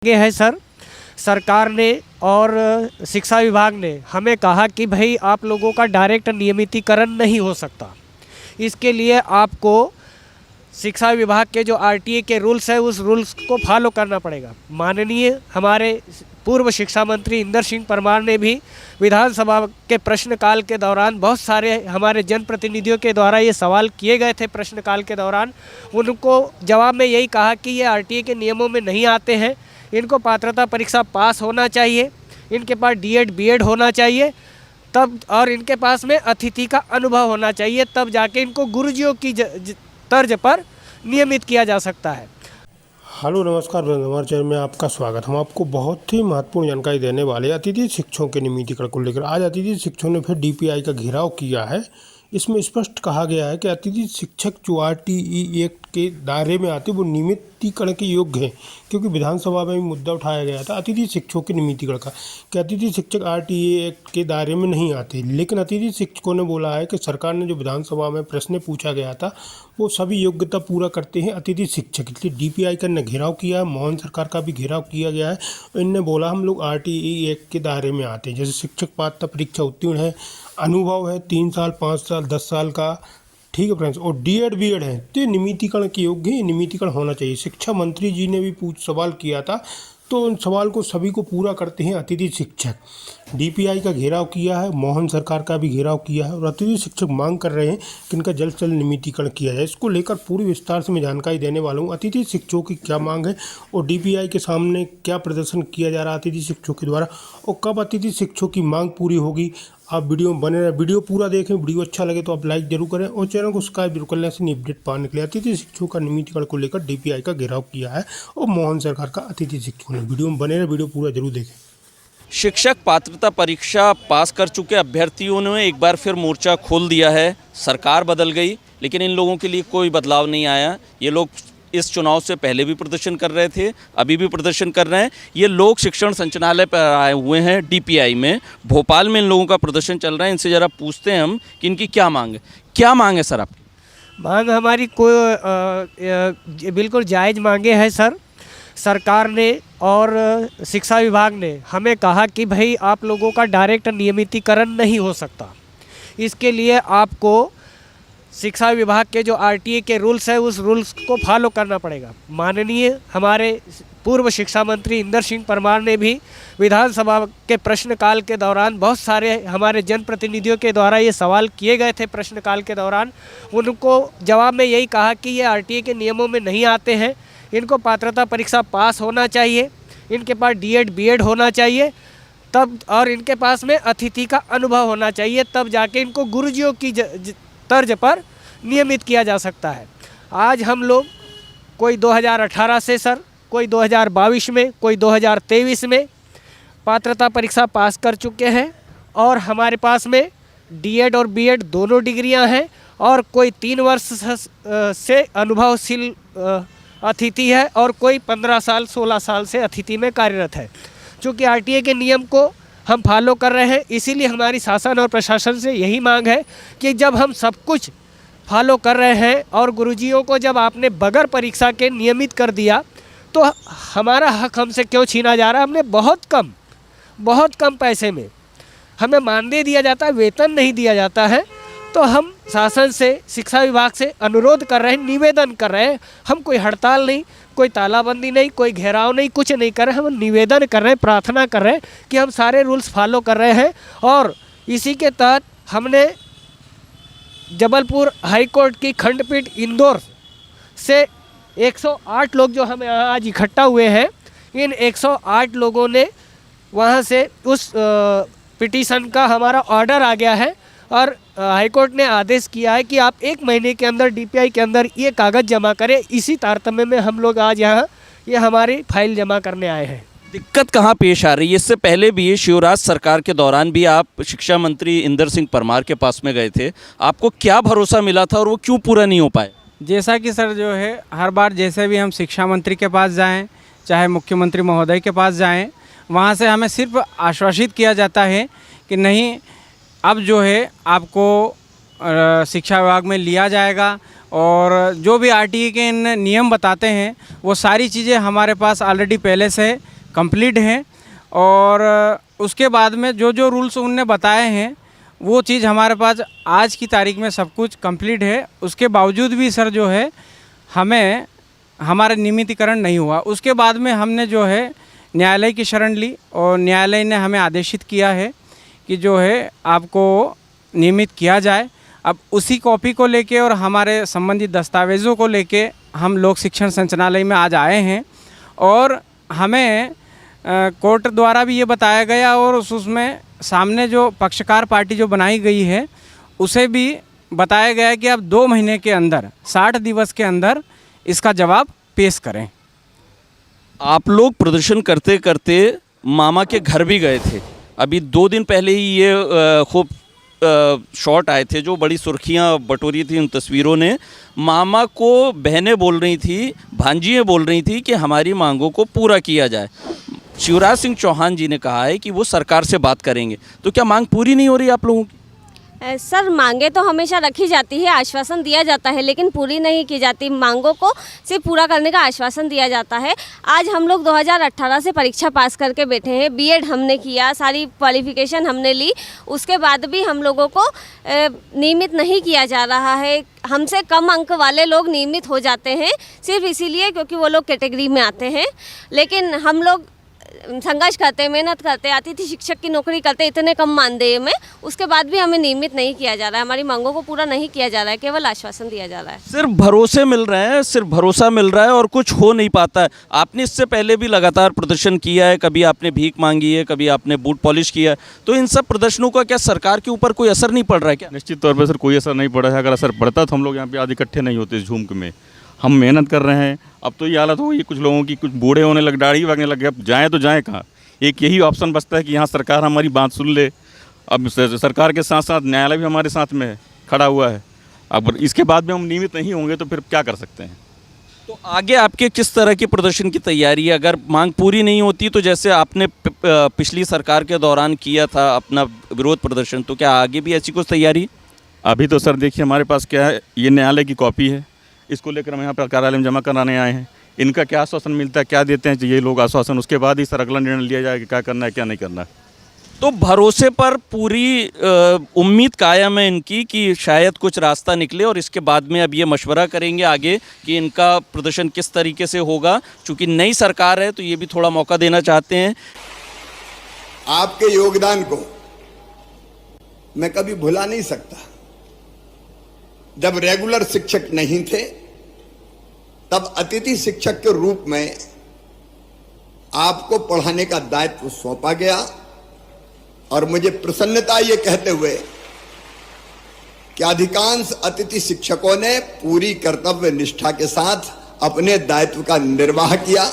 ये है सर, सरकार ने और शिक्षा विभाग ने हमें कहा कि भाई आप लोगों का डायरेक्ट नियमितीकरण नहीं हो सकता। इसके लिए आपको शिक्षा विभाग के जो आरटीए के रूल्स है उस रूल्स को फॉलो करना पड़ेगा। माननीय हमारे पूर्व शिक्षा मंत्री इंदर सिंह परमार ने भी विधानसभा के प्रश्नकाल के दौरान बहुत सारे हमारे जनप्रतिनिधियों के द्वारा ये सवाल किए गए थे प्रश्नकाल के दौरान, उनको जवाब में यही कहा कि ये आरटीए के नियमों में नहीं आते हैं, इनको पात्रता परीक्षा पास होना चाहिए, इनके पास डीएड बीएड होना चाहिए तब, और इनके पास में अतिथि का अनुभव होना चाहिए, तब जाके इनको गुरुजियों की तर्ज पर नियमित किया जा सकता है। हेलो नमस्कार, हमारे चैनल में आपका स्वागत। हम आपको बहुत ही महत्वपूर्ण जानकारी देने वाले अतिथि शिक्षकों के नियमितीकरण को लेकर। आज अतिथि शिक्षकों ने फिर डीपीआई का घेराव किया है। इसमें स्पष्ट कहा गया है कि अतिथि शिक्षक जो आरटीई एक्ट के दायरे में आते वो नियमितीकरण के योग्य हैं, क्योंकि विधानसभा में भी मुद्दा उठाया गया था अतिथि शिक्षकों के नियमितीकरण का कि अतिथि शिक्षक आरटीई एक्ट के दायरे में नहीं आते। लेकिन अतिथि शिक्षकों ने बोला है कि सरकार ने जो विधानसभा में प्रश्न पूछा गया था वो सभी योग्यता पूरा करते हैं अतिथि शिक्षक, इसलिए डीपीआई का घेराव किया है। मोहन सरकार का भी घेराव किया गया है। इनने बोला हम लोग आरटीई एक्ट के दायरे में आते हैं, जैसे शिक्षक पात्रता परीक्षा उत्तीर्ण है, अनुभव है 3 साल 5 साल 10 साल का, ठीक है फ्रेंड्स, और डीएड बीएड है तो ये नियमितीकरण के योग्य है, नियमितीकरण होना चाहिए। शिक्षा मंत्री जी ने भी सवाल किया था, तो उन सवाल को सभी को पूरा करते हैं अतिथि शिक्षक। डीपीआई का घेराव किया है, मोहन सरकार का भी घेराव किया है, और अतिथि शिक्षक मांग कर रहे हैं कि इनका जल्द से जल्द नियमितीकरण किया जाए। इसको लेकर पूरी विस्तार से मैं जानकारी देने वाला हूँ। अतिथि शिक्षकों की क्या मांग है और डीपीआई के सामने क्या प्रदर्शन किया जा रहा है अतिथि शिक्षकों के द्वारा, और कब अतिथि शिक्षकों की मांग पूरी होगी। आप वीडियो में बने रहे, वीडियो पूरा देखें। वीडियो अच्छा लगे तो आप लाइक जरूर करें और चैनल को सब्सक्राइब जरूर कर लें ऐसे अपडेट पाने के लिए। अतिथि शिक्षकों का नियमितीकरण को लेकर डीपीआई का घेराव किया है और मोहन सरकार का अतिथि शिक्षकों ने। वीडियो में बने रहे, वीडियो पूरा जरूर देखें। शिक्षक पात्रता परीक्षा पास कर चुके अभ्यर्थियों ने एक बार फिर मोर्चा खोल दिया है। सरकार बदल गई लेकिन इन लोगों के लिए कोई बदलाव नहीं आया। ये लोग इस चुनाव से पहले भी प्रदर्शन कर रहे थे, अभी भी प्रदर्शन कर रहे हैं। ये लोग शिक्षण संचालनालय पर आए हुए हैं डीपीआई में, भोपाल में इन लोगों का प्रदर्शन चल रहा है। इनसे ज़रा पूछते हैं हम कि इनकी क्या मांग है। क्या मांग है सर आपकी? मांग हमारी कोई बिल्कुल जायज़ मांगे है सर। सरकार ने और शिक्षा विभाग ने हमें कहा कि भाई आप लोगों का डायरेक्ट नियमितीकरण नहीं हो सकता। इसके लिए आपको शिक्षा विभाग के जो आरटीए के रूल्स है उस रूल्स को फॉलो करना पड़ेगा। माननीय हमारे पूर्व शिक्षा मंत्री इंदर सिंह परमार ने भी विधानसभा के प्रश्नकाल के दौरान बहुत सारे हमारे जनप्रतिनिधियों के द्वारा ये सवाल किए गए थे प्रश्नकाल के दौरान, उनको जवाब में यही कहा कि ये आरटीए के नियमों में नहीं आते हैं, इनको पात्रता परीक्षा पास होना चाहिए, इनके पास डीएड बीएड होना चाहिए तब, और इनके पास में अतिथि का अनुभव होना चाहिए, तब जाके इनको गुरुजियों की तर्ज पर नियमित किया जा सकता है। आज हम लोग कोई 2018 से सर, कोई 2022 में, कोई 2023 में पात्रता परीक्षा पास कर चुके हैं और हमारे पास में डीएड और बीएड दोनों डिग्रियां हैं, और कोई 3 वर्ष से अनुभवशील अतिथि है और कोई 15 साल 16 साल से अतिथि में कार्यरत है। चूँकि आरटीए के नियम को हम फॉलो कर रहे हैं, इसीलिए हमारी शासन और प्रशासन से यही मांग है कि जब हम सब कुछ फॉलो कर रहे हैं और गुरुजियों को जब आपने बगैर परीक्षा के नियमित कर दिया तो हमारा हक हमसे क्यों छीना जा रहा है। हमने बहुत कम पैसे में हमें मानदेय दिया जाता है, वेतन नहीं दिया जाता है। तो हम शासन से, शिक्षा विभाग से अनुरोध कर रहे हैं, निवेदन कर रहे हैं। हम कोई हड़ताल नहीं, कोई तालाबंदी नहीं, कोई घेराव नहीं, कुछ नहीं कर रहे हैं। हम निवेदन कर रहे हैं, प्रार्थना कर रहे हैं कि हम सारे रूल्स फॉलो कर रहे हैं। और इसी के तहत हमने जबलपुर हाई कोर्ट की खंडपीठ इंदौर से 108 लोग जो हमें आज इकट्ठा हुए हैं, इन 108 लोगों ने वहाँ से उस पिटीशन का हमारा ऑर्डर आ गया है और हाई कोर्ट ने आदेश किया है कि आप 1 महीने के अंदर डीपीआई के अंदर ये कागज़ जमा करें। इसी तारतम्य में हम लोग आज यहाँ ये हमारी फाइल जमा करने आए हैं। दिक्कत कहाँ पेश आ रही है? इससे पहले भी शिवराज सरकार के दौरान भी आप शिक्षा मंत्री इंदर सिंह परमार के पास में गए थे, आपको क्या भरोसा मिला था और वो क्यों पूरा नहीं हो पाए? जैसा कि सर जो है हर बार जैसे भी हम शिक्षा मंत्री के पास जाएं, चाहे मुख्यमंत्री महोदय के पास जाएं, वहाँ से हमें सिर्फ आश्वासित किया जाता है कि नहीं, अब जो है आपको शिक्षा विभाग में लिया जाएगा और जो भी आरटीई के नियम बताते हैं वो सारी चीज़ें हमारे पास ऑलरेडी पहले से कंप्लीट हैं और उसके बाद में जो जो रूल्स उनने बताए हैं वो चीज़ हमारे पास आज की तारीख में सब कुछ कंप्लीट है। उसके बावजूद भी सर जो है हमें हमारा नियमितीकरण नहीं हुआ। उसके बाद में हमने जो है न्यायालय की शरण ली और न्यायालय ने हमें आदेशित किया है कि जो है आपको नियमित किया जाए। अब उसी कॉपी को लेके और हमारे संबंधित दस्तावेज़ों को लेके हम लोक शिक्षण संचालनालय में आज आए हैं और हमें कोर्ट द्वारा भी ये बताया गया और उसमें सामने जो पक्षकार पार्टी जो बनाई गई है उसे भी बताया गया कि आप 2 महीने के अंदर 60 दिवस के अंदर इसका जवाब पेश करें। आप लोग प्रदर्शन करते करते मामा के घर भी गए थे। अभी 2 दिन पहले ही ये खूब शॉट आए थे जो बड़ी सुर्खियां बटोरी थी उन तस्वीरों ने। मामा को बहनें बोल रही थी, भांजियाँ बोल रही थी कि हमारी मांगों को पूरा किया जाए। शिवराज सिंह चौहान जी ने कहा है कि वो सरकार से बात करेंगे। तो क्या मांग पूरी नहीं हो रही आप लोगों की? सर मांगे तो हमेशा रखी जाती है, आश्वासन दिया जाता है, लेकिन पूरी नहीं की जाती। मांगों को सिर्फ पूरा करने का आश्वासन दिया जाता है। आज हम लोग 2018 से परीक्षा पास करके बैठे हैं, बीएड हमने किया, सारी क्वालिफिकेशन हमने ली, उसके बाद भी हम लोगों को नियमित नहीं किया जा रहा है। हमसे कम अंक वाले लोग नियमित हो जाते हैं सिर्फ इसीलिए क्योंकि वो लोग कैटेगरी में आते हैं। लेकिन हम लोग संघर्ष करते, मेहनत करते, अतिथि शिक्षक की नौकरी करते इतने कम मानदेय में, उसके बाद भी हमें नियमित नहीं किया जा रहा है। हमारी मांगों को पूरा नहीं किया जा रहा है, केवल आश्वासन दिया जा रहा है। सिर्फ भरोसे मिल रहे हैं, सिर्फ भरोसा मिल रहा है और कुछ हो नहीं पाता है। आपने इससे पहले भी लगातार प्रदर्शन किया है, कभी आपने भीख मांगी है, कभी आपने बूट पॉलिश किया है। तो इन सब प्रदर्शनों का क्या सरकार के ऊपर कोई असर नहीं पड़ रहा है क्या? निश्चित तौर पर सर कोई असर नहीं पड़ा है। अगर असर पड़ता तो हम लोग यहाँ पे आज इकट्ठे नहीं होते इस झूम में। हम मेहनत कर रहे हैं। अब तो ये हालत हो गई, कुछ लोगों की कुछ बूढ़े होने लग, दाढ़ी भागने लग गए। अब जाएँ तो जाएँ कहाँ? एक यही ऑप्शन बचता है कि यहाँ सरकार हमारी बात सुन ले। अब सरकार के साथ साथ न्यायालय भी हमारे साथ में खड़ा हुआ है। अब इसके बाद भी हम नियमित नहीं होंगे तो फिर क्या कर सकते हैं? तो आगे आपके किस तरह की प्रदर्शन की तैयारी है? अगर मांग पूरी नहीं होती तो जैसे आपने पिछली सरकार के दौरान किया था अपना विरोध प्रदर्शन, तो क्या आगे भी ऐसी कुछ तैयारी? अभी तो सर देखिए हमारे पास क्या है, ये न्यायालय की कॉपी है, इसको लेकर हम यहाँ पर कार्यालय में जमा कराने आए हैं। इनका क्या आश्वासन मिलता है, क्या देते हैं ये लोग आश्वासन, उसके बाद ही सर अगला निर्णय लिया जाए कि क्या करना है क्या नहीं करना है। तो भरोसे पर पूरी उम्मीद कायम है इनकी कि शायद कुछ रास्ता निकले और इसके बाद में अब ये मशवरा करेंगे आगे कि इनका प्रदर्शन किस तरीके से होगा। चूँकि नई सरकार है तो ये भी थोड़ा मौका देना चाहते हैं। आपके योगदान को मैं कभी भुला नहीं सकता। जब रेगुलर शिक्षक नहीं थे तब अतिथि शिक्षक के रूप में आपको पढ़ाने का दायित्व सौंपा गया और मुझे प्रसन्नता ये कहते हुए कि अधिकांश अतिथि शिक्षकों ने पूरी कर्तव्य निष्ठा के साथ अपने दायित्व का निर्वाह किया।